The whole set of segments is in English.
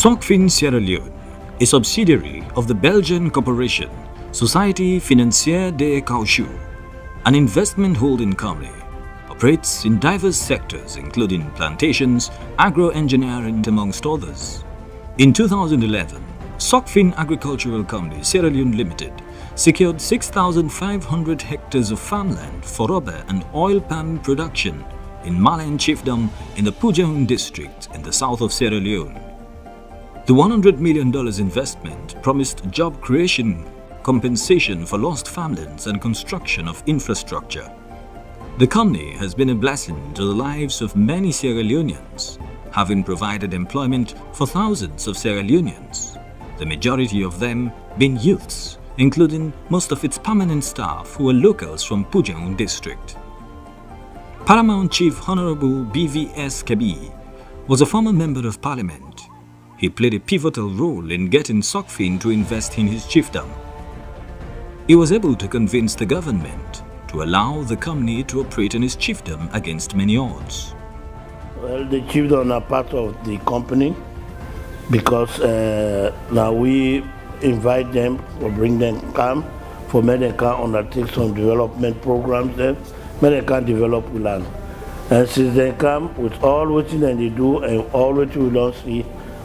Socfin Sierra Leone, a subsidiary of the Belgian corporation Société Financière des Caoutchoucs, an investment holding company, operates in diverse sectors including plantations, agro-engineering, amongst others. In 2011, Socfin Agricultural Company Sierra Leone Limited secured 6,500 hectares of farmland for rubber and oil palm production in Malen Chiefdom in the Pujehun district in the south of Sierra Leone. The $100 million investment promised job creation, compensation for lost farmlands and construction of infrastructure. The company has been a blessing to the lives of many Sierra Leoneans, having provided employment for thousands of Sierra Leoneans, the majority of them being youths, including most of its permanent staff who are locals from Pujehun district. Paramount Chief Honorable BVS Kabi was a former member of parliament. He played a pivotal role in getting Socfin to invest in his chiefdom. He was able to convince the government to allow the company to operate in his chiefdom against many odds. Well, the chiefdom are part of the company because now we invite them or bring them come for Malen can undertake some development programs there. Malen can develop land. And since they come with all what they do and all what we don't see,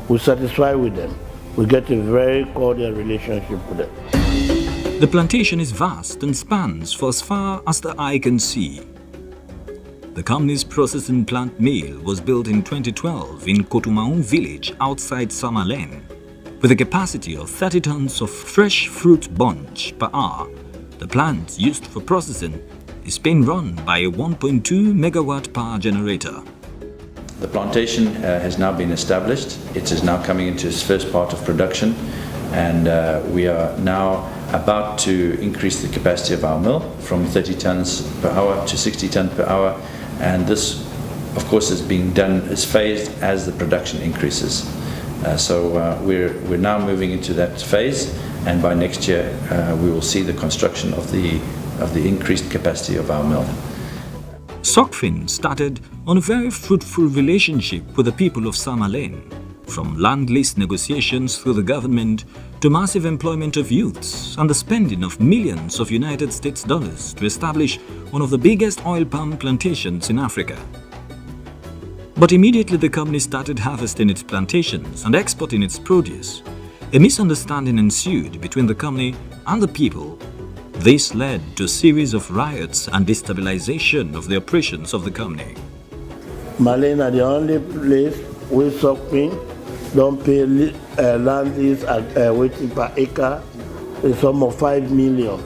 we're satisfied with them. We get a very cordial relationship with them. The plantation is vast and spans for as far as the eye can see. The company's processing plant mill was built in 2012 in Kotumaun village outside Malen. With a capacity of 30 tons of fresh fruit bunch per hour, the plant used for processing is being run by a 1.2 megawatt power generator. The plantation has now been established. It is now coming into its first part of production, and we are now about to increase the capacity of our mill from 30 tons per hour to 60 tons per hour, and this of course is being done as phased as the production increases. So we're now moving into that phase, and by next year we will see the construction of the increased capacity of our mill. Socfin started on a very fruitful relationship with the people of Malen, from land lease negotiations through the government to massive employment of youths and the spending of millions of United States dollars to establish one of the biggest oil palm plantations in Africa. But immediately the company started harvesting its plantations and exporting its produce, a misunderstanding ensued between the company and the people. This led to a series of riots and destabilization of the operations of the company. Malen are the only place where Socfin don't pay land lease waiting per acre, a sum of 5 million.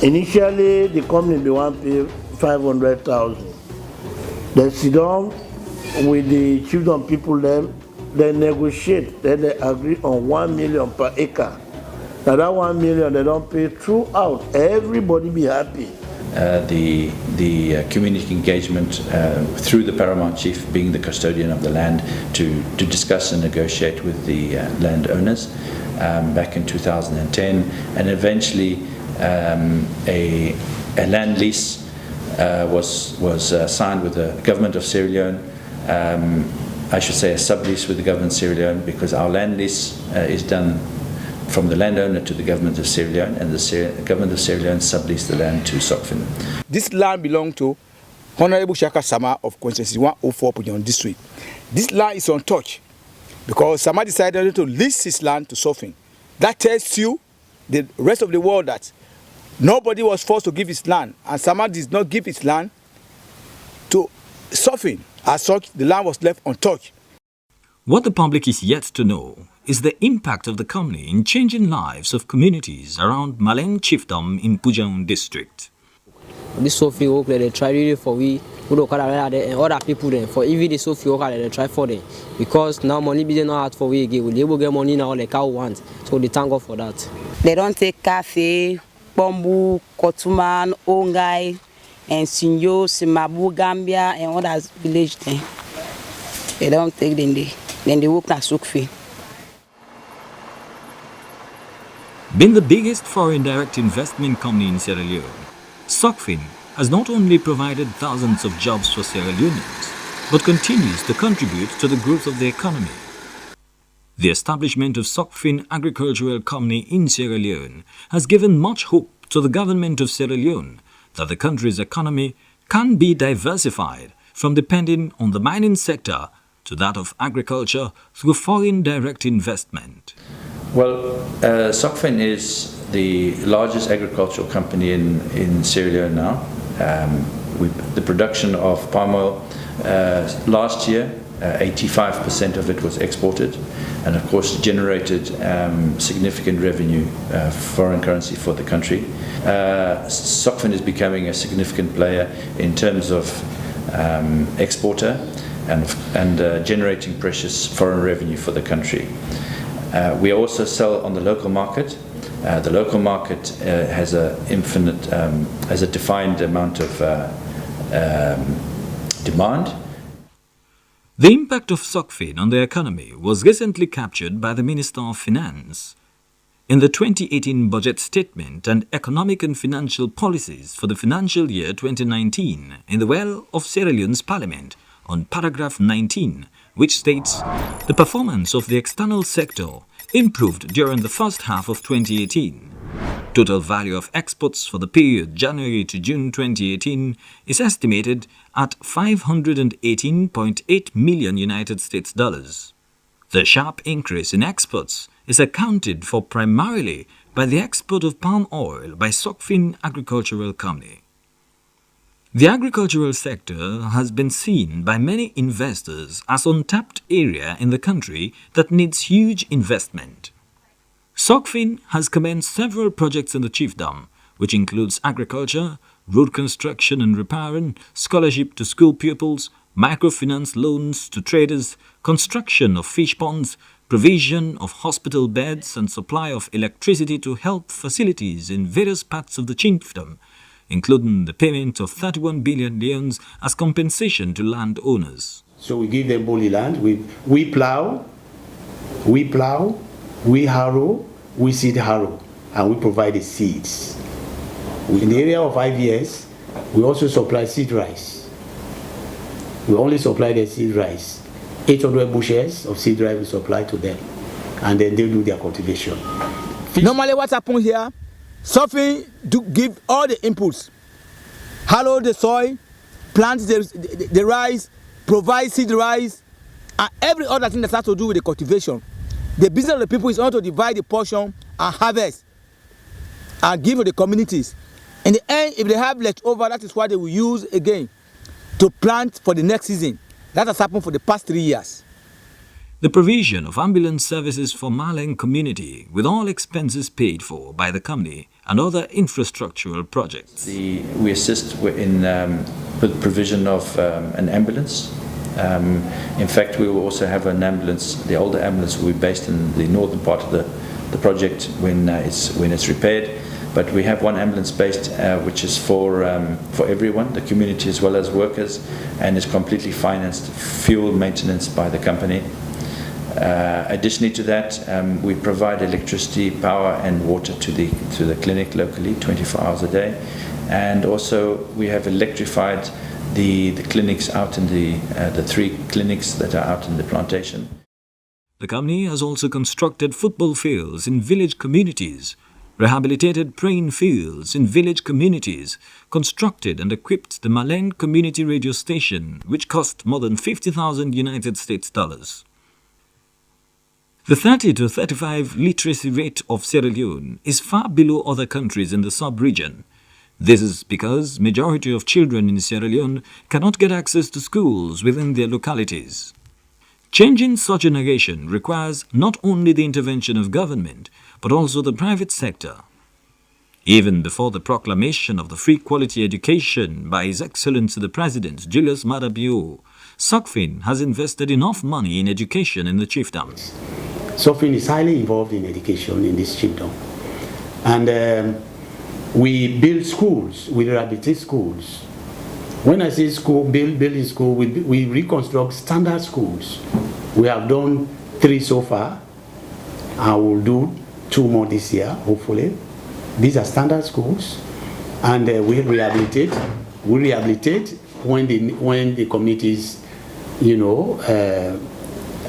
Initially, the company they want to pay 500,000. They sit down with the Chiefdom people, they negotiate, then they agree on 1 million per acre. Now that 1 million they don't pay throughout. Everybody be happy. The community engagement through the Paramount Chief being the custodian of the land to discuss and negotiate with the landowners back in 2010, and eventually a land lease was signed with the government of Sierra Leone. I should say a sublease with the government of Sierra Leone, because our land lease is done from the landowner to the government of Sierra Leone, and the government of Sierra Leone subleased the land to Socfin. This land belongs to Honorable Shaka Sama of Constituency 104 Pujehun district. This land is untouched because Sama decided to lease his land to Socfin. That tells you, the rest of the world, that nobody was forced to give his land, and Sama did not give his land to Socfin. As such, the land was left untouched. What the public is yet to know is the impact of the company in changing lives of communities around Malen Chiefdom in Pujehun district. This Socfin work they try really for we don't and other people then for even the Socfin work they try for them, because now money be not hard for we again. We able get money now like how we want, so they thank God for that. They don't take cafe, bamboo, kotuman, ongai, and Sinyo, Simabu, Gambia, and other village then. They don't take them there. Then they work at Socfin. Being the biggest foreign direct investment company in Sierra Leone, Socfin has not only provided thousands of jobs for Sierra Leoneans, but continues to contribute to the growth of the economy. The establishment of Socfin Agricultural Company in Sierra Leone has given much hope to the government of Sierra Leone that the country's economy can be diversified from depending on the mining sector to that of agriculture through foreign direct investment. Well, Socfin is the largest agricultural company in Sierra Leone now. The production of palm oil last year, 85% of it was exported, and of course generated significant revenue, foreign currency for the country. Socfin is becoming a significant player in terms of exporter and generating precious foreign revenue for the country. We also sell on the local market. The local market has a defined amount of demand. The impact of Socfin on the economy was recently captured by the Minister of Finance. In the 2018 budget statement and economic and financial policies for the financial year 2019 in the Well of Sierra Leone's Parliament on paragraph 19, which states, the performance of the external sector improved during the first half of 2018. Total value of exports for the period January to June 2018 is estimated at $518.8 million United States dollars. The sharp increase in exports is accounted for primarily by the export of palm oil by Socfin Agricultural Company. The agricultural sector has been seen by many investors as an untapped area in the country that needs huge investment. Socfin has commenced several projects in the Chiefdom, which includes agriculture, road construction and repairing, scholarship to school pupils, microfinance loans to traders, construction of fish ponds, provision of hospital beds and supply of electricity to health facilities in various parts of the Chiefdom, including the payment of 31 billion leones as compensation to landowners. So we give them bully land, we plow, we harrow, we seed harrow, and we provide the seeds. In the area of IVS, we also supply seed rice. We only supply the seed rice. 800 bushels of seed rice we supply to them, and then they do their cultivation. Normally what happens here, Socfin to give all the inputs, harrow the soil, plant the rice, provide seed rice, and every other thing that has to do with the cultivation. The business of the people is not to divide the portion and harvest and give to the communities. In the end, if they have leftover, that is what they will use again to plant for the next season. That has happened for the past 3 years. The provision of ambulance services for Malen community with all expenses paid for by the company and other infrastructural projects. We assist in with provision of an ambulance. In fact, we will also have an ambulance. The older ambulance will be based in the northern part of the project when it's repaired. But we have one ambulance based which is for everyone, the community as well as workers, and is completely financed, fuel maintenance by the company. Additionally to that, we provide electricity, power and water to the clinic locally 24 hours a day, and also we have electrified the clinics out in the 3 clinics that are out in the plantation. The company has also constructed football fields in village communities, rehabilitated praying fields in village communities, constructed and equipped the Malen community radio station, which cost more than 50,000 United States dollars. The 30 to 35 literacy rate of Sierra Leone is far below other countries in the sub-region. This is because majority of children in Sierra Leone cannot get access to schools within their localities. Changing such a narration requires not only the intervention of government, but also the private sector. Even before the proclamation of the free quality education by His Excellency the President Julius Maada Bio, Socfin has invested enough money in education in the Chiefdom. Socfin is highly involved in education in this Chiefdom. And we build schools, we rehabilitate schools. When I say school, building school, we reconstruct standard schools. We have done 3 so far, and we'll do 2 more this year, hopefully. These are standard schools, and we rehabilitate. We rehabilitate when the communities,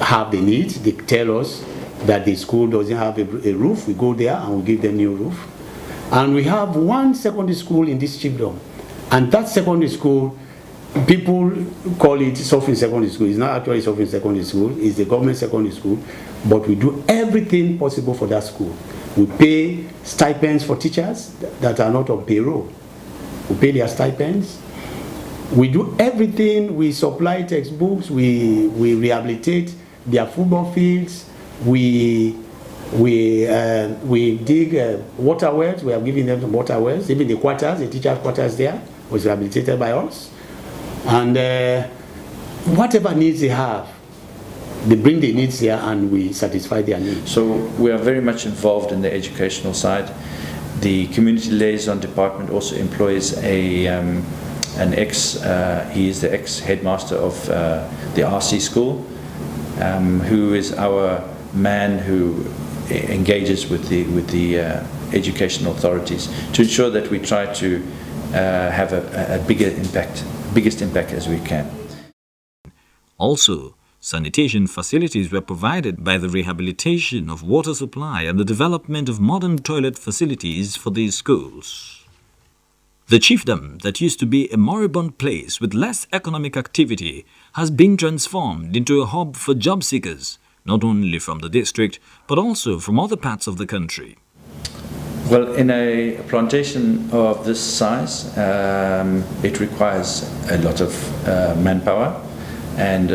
have the need. They tell us that the school doesn't have a roof, we go there and we give them new roof. And we have one secondary school in this chiefdom. And that secondary school, people call it Socfin Secondary School. It's not actually Socfin Secondary School, it's the government secondary school. But we do everything possible for that school. We pay stipends for teachers that are not on payroll. We pay their stipends. We do everything. We supply textbooks. We rehabilitate their football fields. We dig water wells. We are giving them some water wells. Even the quarters, the teachers' quarters there was rehabilitated by us. And whatever needs they have, they bring the needs here and we satisfy their needs. So we are very much involved in the educational side. The community liaison department also employs he is the ex-headmaster of the RC school, who is our man who engages with the educational authorities to ensure that we try to have a biggest impact as we can. Also, sanitation facilities were provided by the rehabilitation of water supply and the development of modern toilet facilities for these schools. The chiefdom that used to be a moribund place with less economic activity has been transformed into a hub for job seekers, not only from the district but also from other parts of the country. Well, in a plantation of this size, it requires a lot of manpower, and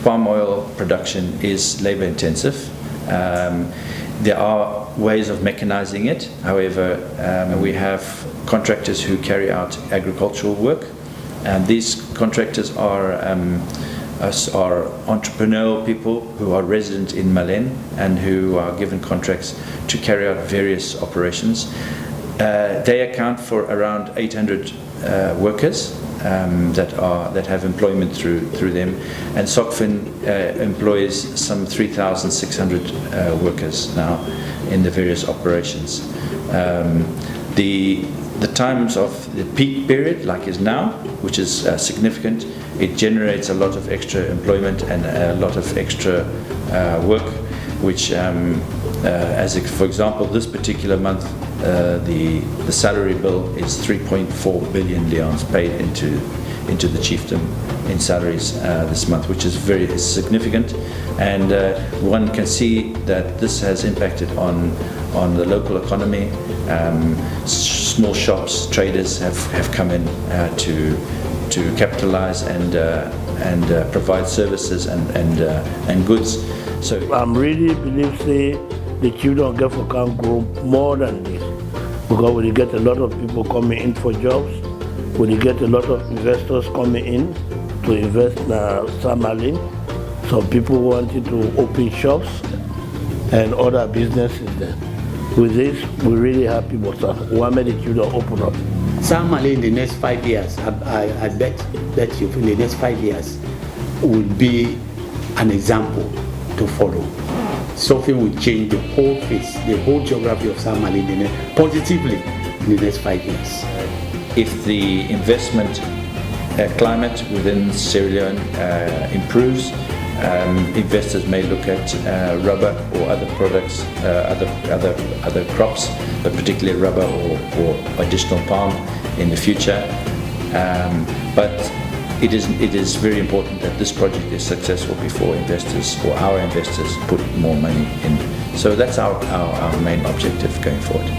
palm oil production is labor intensive. There are ways of mechanizing it. However, we have contractors who carry out agricultural work, and these contractors are entrepreneurial people who are resident in Malen and who are given contracts to carry out various operations. They account for around 800 workers that have employment through them, and Socfin employs some 3,600 workers now in the various operations. The times of the peak period, like is now, which is significant, it generates a lot of extra employment and a lot of extra work, which, for example, this particular month, the salary bill is 3.4 billion leons paid into the chiefdom in salaries this month, which is very significant, and one can see that this has impacted on the local economy. Small shops, traders have come in to capitalize and provide services and goods. So I'm really believe the chiefdom can grow more than this, because we get a lot of people coming in for jobs. We get a lot of investors coming in to invest in Sahn Malen. Some people wanted to open shops and other businesses there. With this, we're really happy about that. We want the chiefdom open up. Sahn Malen in the next 5 years, I bet you in the next 5 years will be an example to follow. Socfin will change the whole face, the whole geography of Sahn Malen positively in the next 5 years. If the investment climate within Sierra Leone improves, investors may look at rubber or other products, other crops, but particularly rubber or additional palm in the future. But it is very important that this project is successful before investors or our investors put more money in. So that's our main objective going forward.